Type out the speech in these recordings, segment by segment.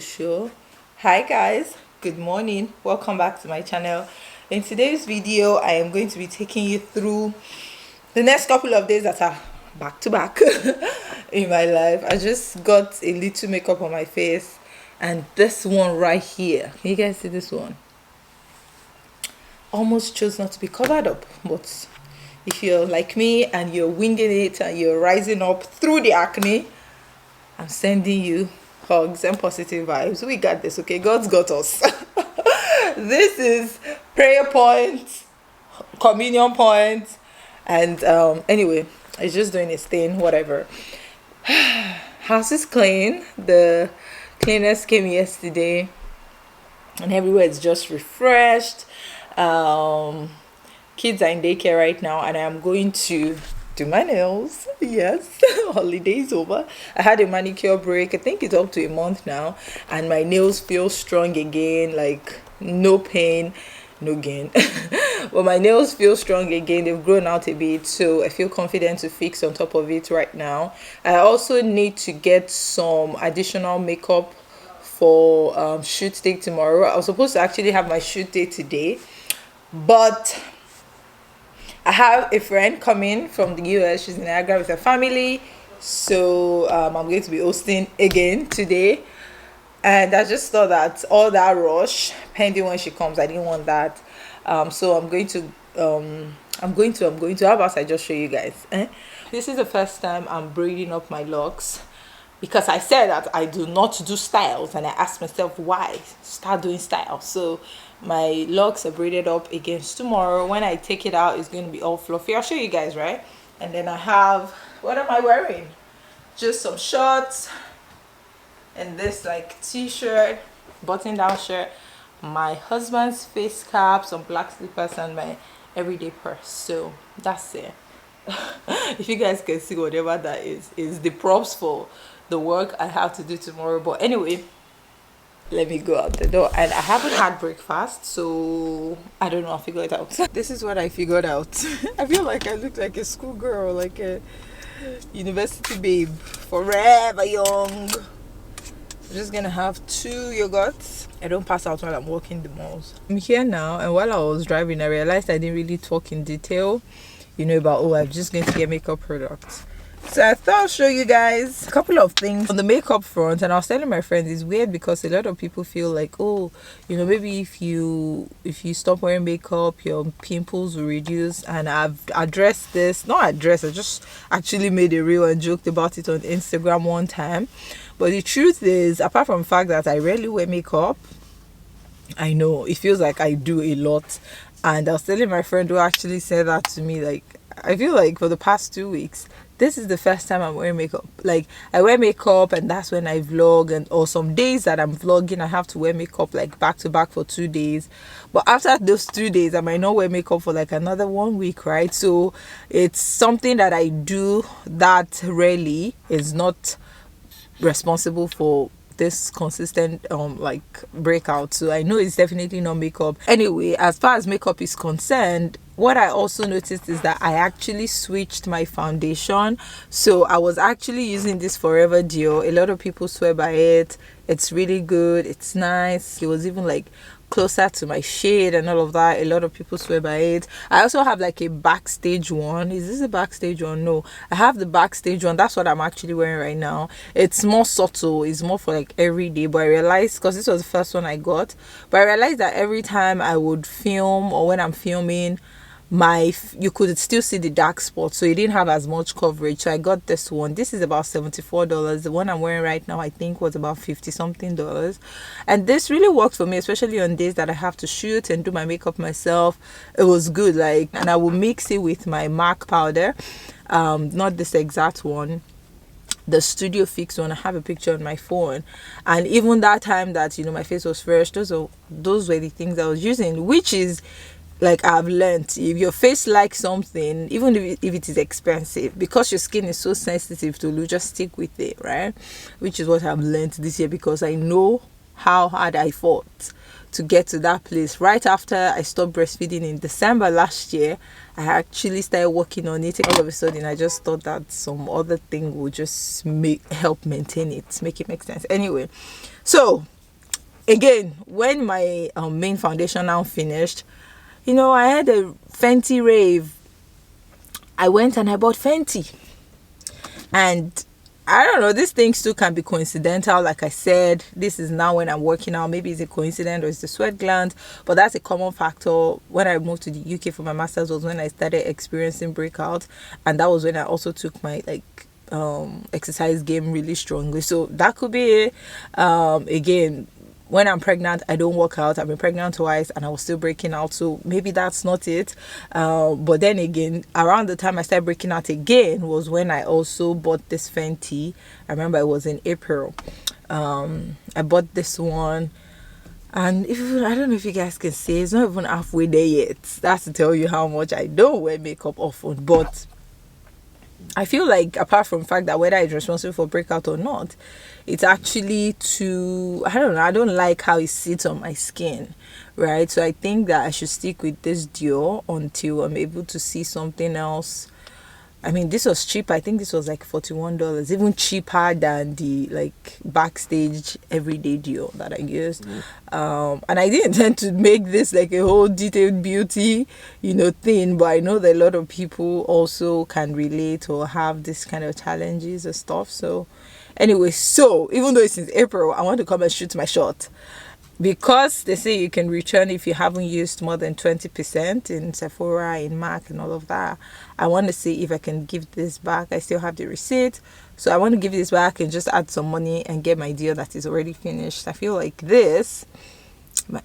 Show. Hi guys, good morning, welcome back to my channel. In today's video I am going to be taking you through the next couple of days that are back to back in my life. I just got a little makeup on my face, and this one right here, can you guys see this one? Almost chose not to be covered up, but if you're like me and you're winging it and you're rising up through the acne, I'm sending you hugs and positive vibes. We got this, okay? God's got us. This is prayer point, communion point, and anyway, it's just doing its thing, whatever. House is clean. The cleaners came yesterday, and everywhere is just refreshed. Kids are in daycare right now, and I'm going to do my nails. Yes, holiday's over. I had a manicure break. I think it's up to a month now, and my nails feel strong again, like no pain, no gain. But my nails feel strong again. They've grown out a bit, so I feel confident to fix on top of it right now. I also need to get some additional makeup for shoot day tomorrow. I was supposed to actually have my shoot day today, but I have a friend coming from the US. She's in Niagara with her family, so I'm going to be hosting again today. And I just thought that all that rush, pending when she comes, I didn't want that. So I'm going to. How about I just show you guys? This is the first time I'm braiding up my locks, because I said that I do not do styles, and I asked myself why start doing styles. So my locks are braided up against tomorrow. When I take it out, it's going to be all fluffy. I'll show you guys, right? And then I have, what am I wearing? Just some shorts and this like t-shirt, button down shirt, my husband's face cap, some black slippers, and my everyday purse. So that's it. If you guys can see, whatever that is the props for the work I have to do tomorrow. But anyway, let me go out the door. And I haven't had breakfast, so I don't know, I'll figure it out. This is what I figured out. I feel like I look like a schoolgirl, like a university babe, forever young. I'm just gonna have 2 yogurts. I don't pass out while I'm walking the malls. I'm here now, and while I was driving I realized I didn't really talk in detail, about, I'm just going to get makeup products. So I thought I'll show you guys a couple of things on the makeup front. And I was telling my friends, it's weird because a lot of people feel like, maybe if you stop wearing makeup, your pimples will reduce. And I've addressed this, I just actually made a reel and joked about it on Instagram one time. But the truth is, apart from the fact that I rarely wear makeup, I know it feels like I do a lot. And I was telling my friend who actually said that to me, like, I feel like for the past 2 weeks, this is the first time I'm wearing makeup. Like, I wear makeup and that's when I vlog, or some days that I'm vlogging I have to wear makeup like back to back for 2 days. But after those 2 days I might not wear makeup for like another 1 week, right? So it's something that I do that rarely, is not responsible for this consistent breakout. So I know it's definitely not makeup. Anyway, as far as makeup is concerned, what I also noticed is that I actually switched my foundation. So I was actually using this Forever Duo. A lot of people swear by it. It's really good, it's nice. It was even like closer to my shade and all of that. A lot of people swear by it. I also have like a backstage one. Is this a backstage one? No, I have the backstage one. That's what I'm actually wearing right now. It's more subtle, it's more for like every day. But I realized, because this was the first one I got, but I realized that every time I would film, or when I'm filming, you could still see the dark spots, so it didn't have as much coverage. So I got this one. This is about $74. The one I'm wearing right now I think was about $50 something. And this really works for me, especially on days that I have to shoot and do my makeup myself. It was good. And I will mix it with my MAC powder, not this exact one, the Studio Fix one. I have a picture on my phone. And even that time that my face was fresh, those were the things I was using, which is, like, I've learned, if your face likes something, even if it is expensive, because your skin is so sensitive to, just stick with it, right? Which is what I've learned this year, because I know how hard I fought to get to that place. Right after I stopped breastfeeding in December last year, I actually started working on it. All of a sudden I just thought that some other thing would just help maintain it, make it make sense. Anyway, So again, when my main foundation now finished, I had a Fenty rave. I went and I bought Fenty. And I don't know, these things too can be coincidental. Like I said, this is now when I'm working out. Maybe it's a coincidence or it's the sweat gland, but that's a common factor. When I moved to the UK for my master's was when I started experiencing breakout, and that was when I also took my exercise game really strongly. So that could be it. Again, when I'm pregnant, I don't work out. I've been pregnant twice and I was still breaking out. So maybe that's not it. But then again, around the time I started breaking out again was when I also bought this Fenty. I remember it was in April. I bought this one. And I don't know if you guys can see, it's not even halfway there yet. That's to tell you how much I don't wear makeup often. But I feel like, apart from the fact that whether it's responsible for breakout or not, it's actually I don't like how it sits on my skin, right? So I think that I should stick with this duo until I'm able to see something else. I mean, this was cheap. I think this was like $41, even cheaper than the backstage everyday duo that I used. And I didn't intend to make this like a whole detailed beauty thing, but I know that a lot of people also can relate or have this kind of challenges and stuff. So anyway, so even though it's since April, I want to come and shoot my shot. Because they say you can return if you haven't used more than 20% in Sephora, in MAC, and all of that. I want to see if I can give this back. I still have the receipt. So I want to give this back and just add some money and get my deal that is already finished. I feel like this,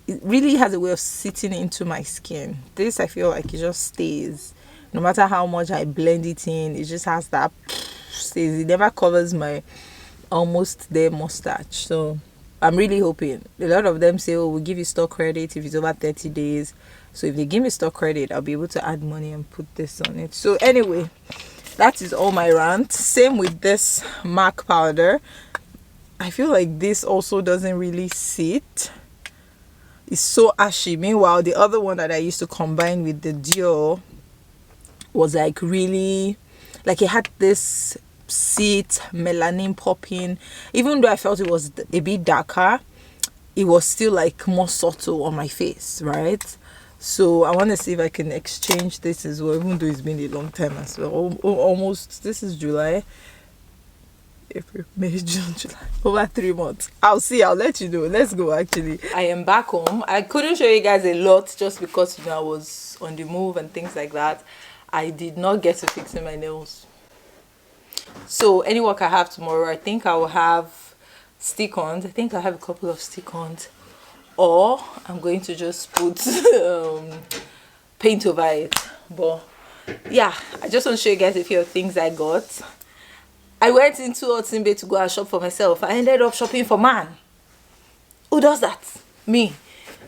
it really has a way of sitting into my skin. This, I feel like it just stays. No matter how much I blend it in, it just has that stays. It never covers my almost there mustache. So I'm really hoping. A lot of them say, oh, we'll give you stock credit if it's over 30 days. So if they give me stock credit, I'll be able to add money and put this on it. So anyway, that is all my rant. Same with this MAC powder. I feel like this also doesn't really sit. It's so ashy. Meanwhile, the other one that I used to combine with the duo was like really, like it had this sit, melanin popping. Even though I felt it was a bit darker, it was still like more subtle on my face, right? So I want to see if I can exchange this as well, even though it's been a long time as well. Almost, this is July, April, May, June, July, over 3 months. I'll let you know. Let's go. Actually, I am back home. I couldn't show you guys a lot just because I was on the move and things like that. I did not get to fixing my nails. So any work I have tomorrow, I think I will have stick-ons. I think I have a couple of stick-ons, or I'm going to just put paint over it. But yeah, I just want to show you guys a few things I got. I went into Otsimbe to go and shop for myself. I ended up shopping for man. Who does that? Me.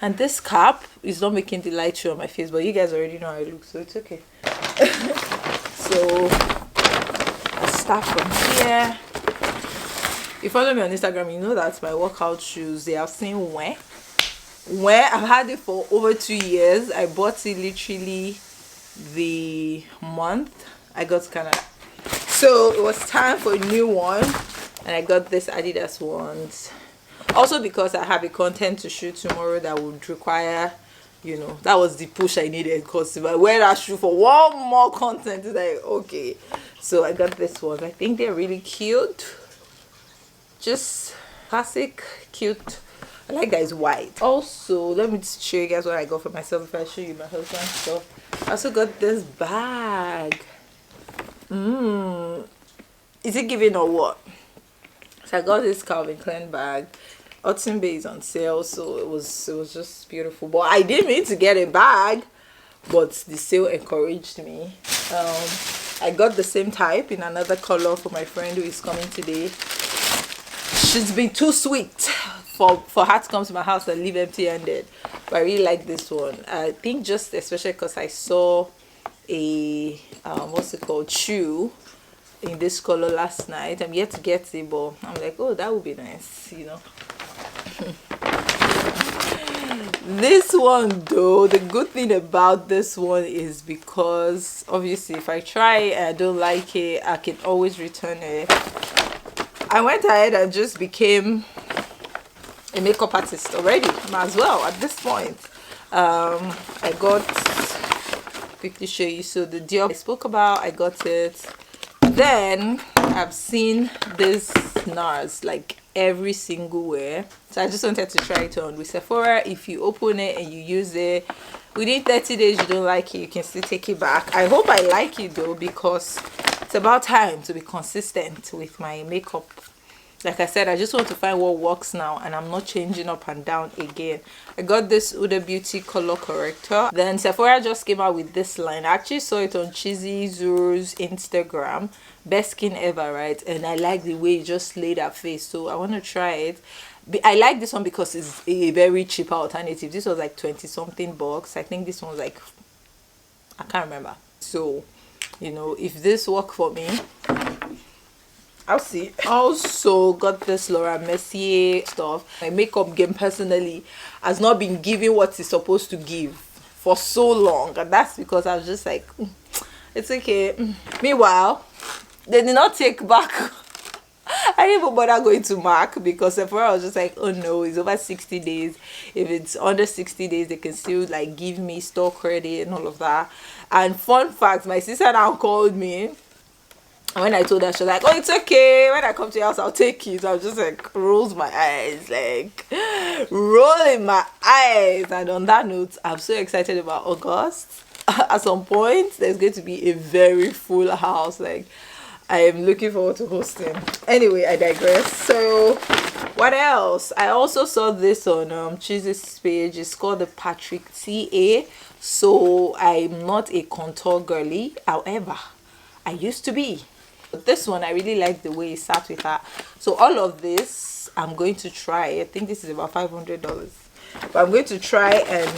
And this cap is not making the light show on my face, but you guys already know how it looks, so it's okay. So start from here. If you follow me on Instagram, you know that's my workout shoes. They have seen where I've had it for over 2 years. I bought it literally the month I got Canada, so it was time for a new one, and I got this Adidas ones. Also because I have a content to shoot tomorrow that would require, that was the push I needed, because if I wear that shoe for one more content, it's like, okay. So I got this one. I think they're really cute. Just classic, cute. I like that it's white. Also, let me show you guys what I got for myself before I show you my husband's stuff. I also got this bag. Is it giving or what? So I got this Calvin Klein bag. Otsimbe is on sale, so it was just beautiful. But I didn't mean to get a bag, but the sale encouraged me. I got the same type in another color for my friend who is coming today. She's been too sweet for her to come to my house and leave empty-handed, but I really like this one. I think just especially because I saw a shoe in this color last night. I'm yet to get it, but I'm like, oh, that would be nice, This one though, the good thing about this one is because obviously if I try and I don't like it, I can always return it. I went ahead and just became a makeup artist already. Might as well at this point. I got, quickly show you. So the Dior I spoke about, I got it. Then I've seen this NARS like every single wear, so I just wanted to try it on with Sephora. If you open it and you use it within 30 days, you don't like it, you can still take it back. I hope I like it though, because it's about time to be consistent with my makeup. Like I said, I just want to find what works now, and I'm not changing up and down again. I got this Huda Beauty color corrector. Then Sephora just came out with this line. I actually saw it on Cheesy Zuru's Instagram. Best skin ever, right? And I like the way it just laid her face, so I want to try it. I like this one because it's a very cheap alternative. This was like 20 something bucks. I think this one was like, I can't remember. So, you know, if this work for me, I'll see. Also got this Laura Mercier stuff. My makeup game personally has not been giving what it's supposed to give for so long, and that's because I was just like, it's okay. Meanwhile, they did not take back. I didn't even bother going to MAC because Sephora was just like, oh no, it's over 60 days. If it's under 60 days, they can still like give me store credit and all of that. And fun fact, my sister now called me. And when I told her, she was like, oh, it's okay. When I come to your house, I'll take it. So I was just like, rolls my eyes, like, rolling my eyes. And on that note, I'm so excited about August. At some point, there's going to be a very full house. Like, I am looking forward to hosting. Anyway, I digress. So, what else? I also saw this on Cheese's page. It's called the Patrick TA. So, I'm not a contour girly. However, I used to be. This one I really like the way it sat with her. So all of this I'm going to try. I think this is about $500, but I'm going to try. And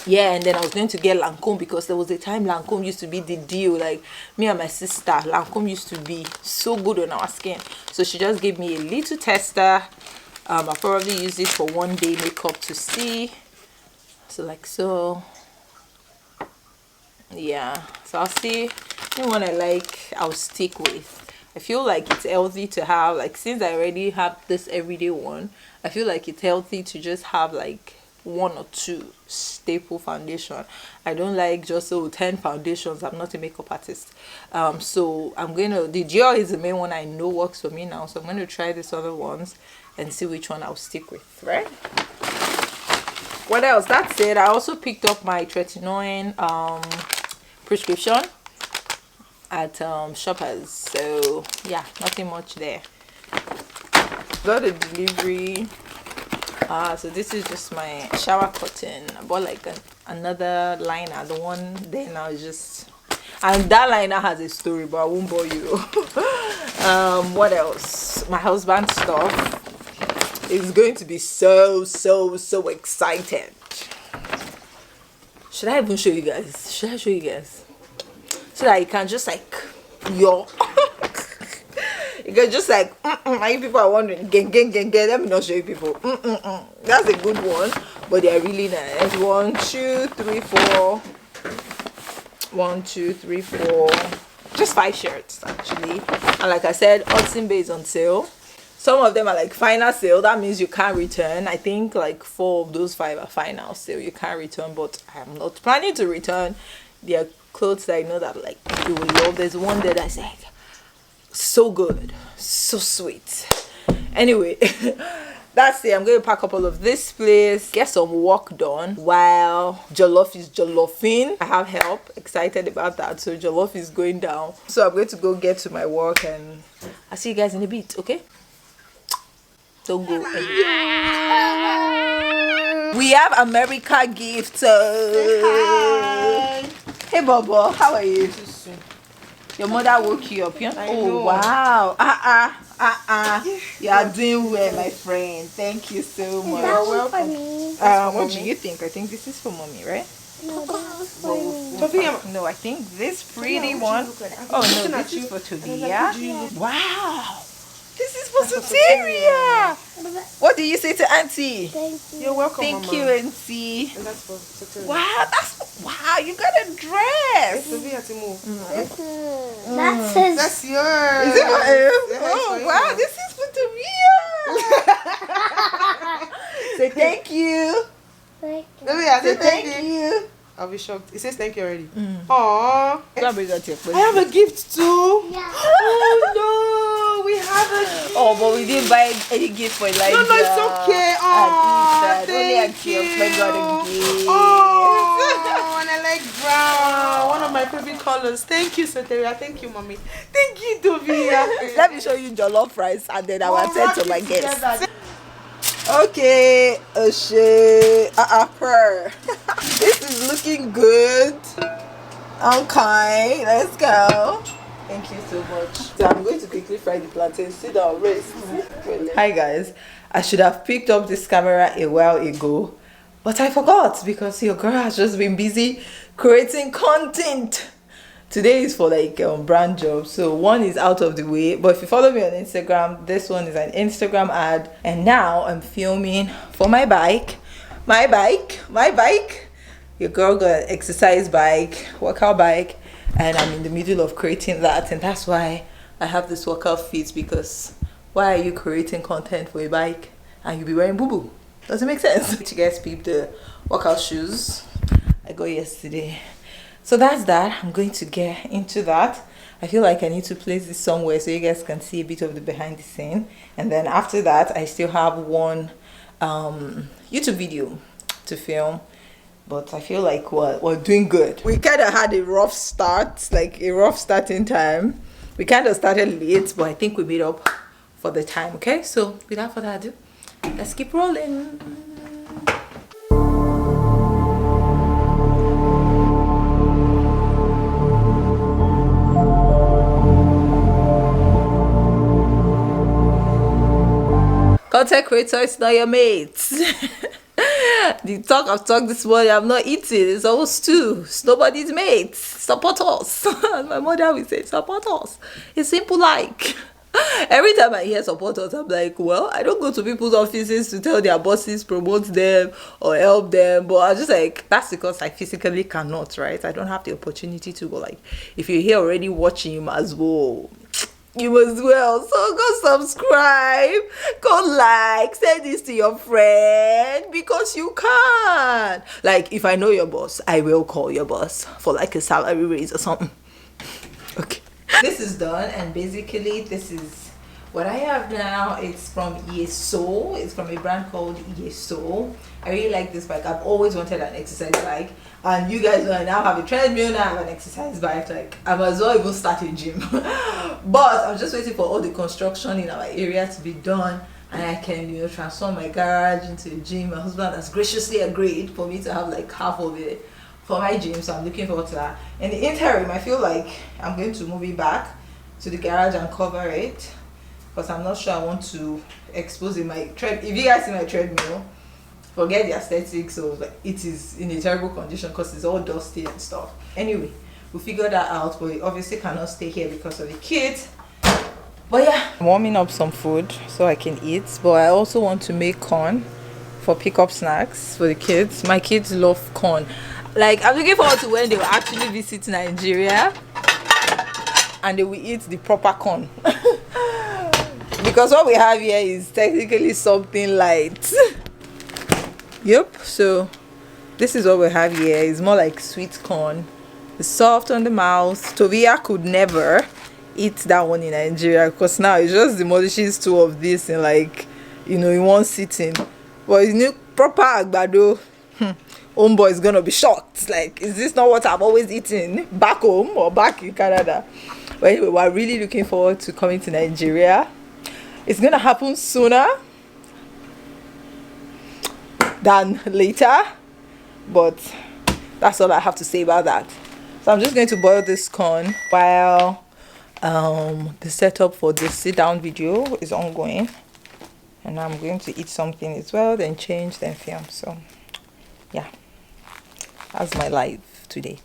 yeah, and then I was going to get Lancome because there was a time Lancome used to be the deal. Like me and my sister, Lancome used to be so good on our skin. So she just gave me a little tester. I'll probably use this for one day makeup to see. So like so, yeah, so I'll see. The one I like, I'll stick with. I feel like it's healthy to have, like, since I already have this everyday one, I feel like it's healthy to just have like one or two staple foundation. I don't like just 10 foundations. I'm not a makeup artist. So I'm gonna, the Dior is the main one I know works for me now, so I'm gonna try these other ones and see which one I'll stick with, right? What else? That's it. I also picked up my tretinoin prescription at Shoppers. So yeah, nothing much there. Got a delivery. So this is just my shower curtain. I bought like another liner. The one there now is just, and that liner has a story, but I won't bore you. What else? My husband's stuff is going to be so excited. Should I even show you guys? Should I show you guys? So that you can just like, yo. You can just like, you people are wondering, gang. Let me not show you people. That's a good one, but they are really nice. 1, 2, 3, 4. 1, 2, 3, 4. Just 5 shirts actually. And like I said, Hudson Bay is on sale. Some of them are like final sale. That means you can't return. I think like 4 of those 5 are final sale. You can't return, but I'm not planning to return. They are clothes that I know that like you will love. There's one there that's like so good, so sweet. Anyway, that's it. I'm going to pack up all of this place, get some work done while Jollof is jollofing. I have help, excited about that. So Jollof is going down. So I'm going to go get to my work, and I'll see you guys in a bit, okay? Don't go anywhere. We have America gift. Hey Bobo, how are you? Your mother woke you up, yeah? Oh wow. You are doing well, my friend. Thank you so much. You're welcome. What do you think? I think this is for mommy, right? No, that's for No, I think this pretty one. Oh no, this is for Tobia. Wow. This is for Soteria. What do you say to Auntie? Thank you. You're welcome, Thank Mama. you, Auntie. And that's for Soteria. Wow, wow, you got a dress. That's That's yours. Is it for him? Yeah, Oh it's for wow, you. this is for Tobia. Say thank you. Thank you. Let me say Say thank thank you. you. I'll be shocked. It says thank you already. Aww. Go and bring out your I have a gift too. Yeah. Oh no, we have a gift. Oh, but we didn't buy any gift for Elijah. No, it's okay. Oh, Only thank Auntie you. Okpe got a gift. Oh, and I like brown. One of my favorite colors. Thank you, Soteria. Thank you, mommy. Thank you, Dovia. Let me show you jollof rice and then I will We'll send rock to my it guests. together. Okay, Oshe, purr. This is looking good. Okay, let's go. Thank you so much. So I'm going to quickly fry the plantain. Sit down, rest. Hi guys, I should have picked up this camera a while ago, but I forgot because your girl has just been busy creating content. Today is for like brand jobs, so one is out of the way. But if you follow me on Instagram, this one is an Instagram ad, and now I'm filming for my bike. Your girl got an exercise bike, workout bike, and I'm in the middle of creating that, and that's why I have this workout fit. Because why are you creating content for a bike and you be wearing boo-boo? Doesn't make sense. You guys peep the workout shoes I got yesterday. So that's that. I'm going to get into that. I feel like I need to place this somewhere so you guys can see a bit of the behind the scene. And then after that, I still have one YouTube video to film. But I feel like we're doing good. We kind of had a rough start, like a rough starting time. We kind of started late, but I think we made up for the time, okay? So without further ado, let's keep rolling. Content creator is not your mates. The talk I've talked this morning, I'm not eating. It's all stew. It's nobody's mates. Support us. As my mother will say, support us. It's simple like. Every time I hear support us, I'm like, well, I don't go to people's offices to tell their bosses, promote them or help them. But I'm just like, that's because I physically cannot, right? I don't have the opportunity to go. Like, if you're here already watching, you must as well. You as well. So go subscribe, go like, send this to your friend because you can. Like, if I know your boss, I will call your boss for like a salary raise or something. Okay. This is done, and basically this is what I have now. It's from Yeso. It's from a brand called Yeso. I really like this bike. I've always wanted an exercise bike, and you guys know I now have a treadmill, now I have an exercise bike. Like, I might as well even start a gym. But I'm just waiting for all the construction in our area to be done, and I can, you know, transform my garage into a gym. My husband has graciously agreed for me to have like half of it for my gym, so I'm looking forward to that. In the interim, I feel like I'm going to move it back to the garage and cover it, because I'm not sure I want to expose it. My tread, if you guys see my treadmill, forget the aesthetics of it is in a terrible condition because it's all dusty and stuff. Anyway, we'll figure that out, but it obviously cannot stay here because of the kids. But yeah, I'm warming up some food so I can eat, but I also want to make corn for pickup snacks for the kids. My kids love corn. Like, I'm looking forward to when they will actually visit Nigeria and they will eat the proper corn. Because what we have here is technically something light. Yep, so this is what we have here. It's more like sweet corn. It's soft on the mouth. Tovia could never eat that one in Nigeria because now it just demolishes two of this in, like, you know, in one sitting. But it's new proper agbado. Homeboy is gonna be shocked. Like, is this not what I've always eaten back home or back in Canada? But anyway, we're really looking forward to coming to Nigeria. It's gonna happen sooner than later, but that's all I have to say about that. So I'm just going to boil this corn while the setup for the sit down video is ongoing, and I'm going to eat something as well, then change, then film. So yeah, that's my life today.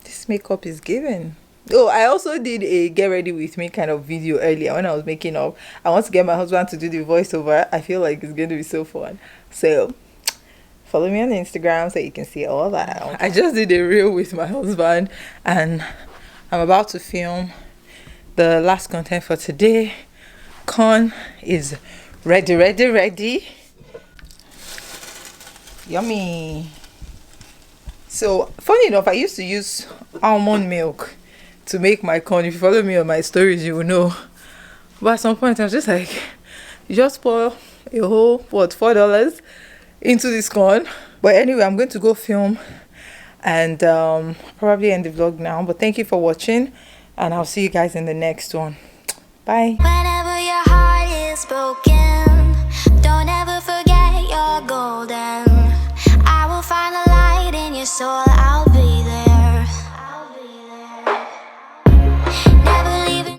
This makeup is given. Oh, I also did a get ready with me kind of video earlier when I was making up. I want to get my husband to do the voiceover. I feel like it's going to be so fun. So follow me on Instagram so you can see all that. I just did a reel with my husband, and I'm about to film the last content for today. Corn is ready. Yummy. So funny enough, I used to use almond milk to make my corn. If you follow me on my stories, you will know. But at some point I was just like, you just pour a whole $4 into this corn. But anyway, I'm going to go film and probably end the vlog now. But thank you for watching, and I'll see you guys in the next one. Bye. Whenever your heart is broken.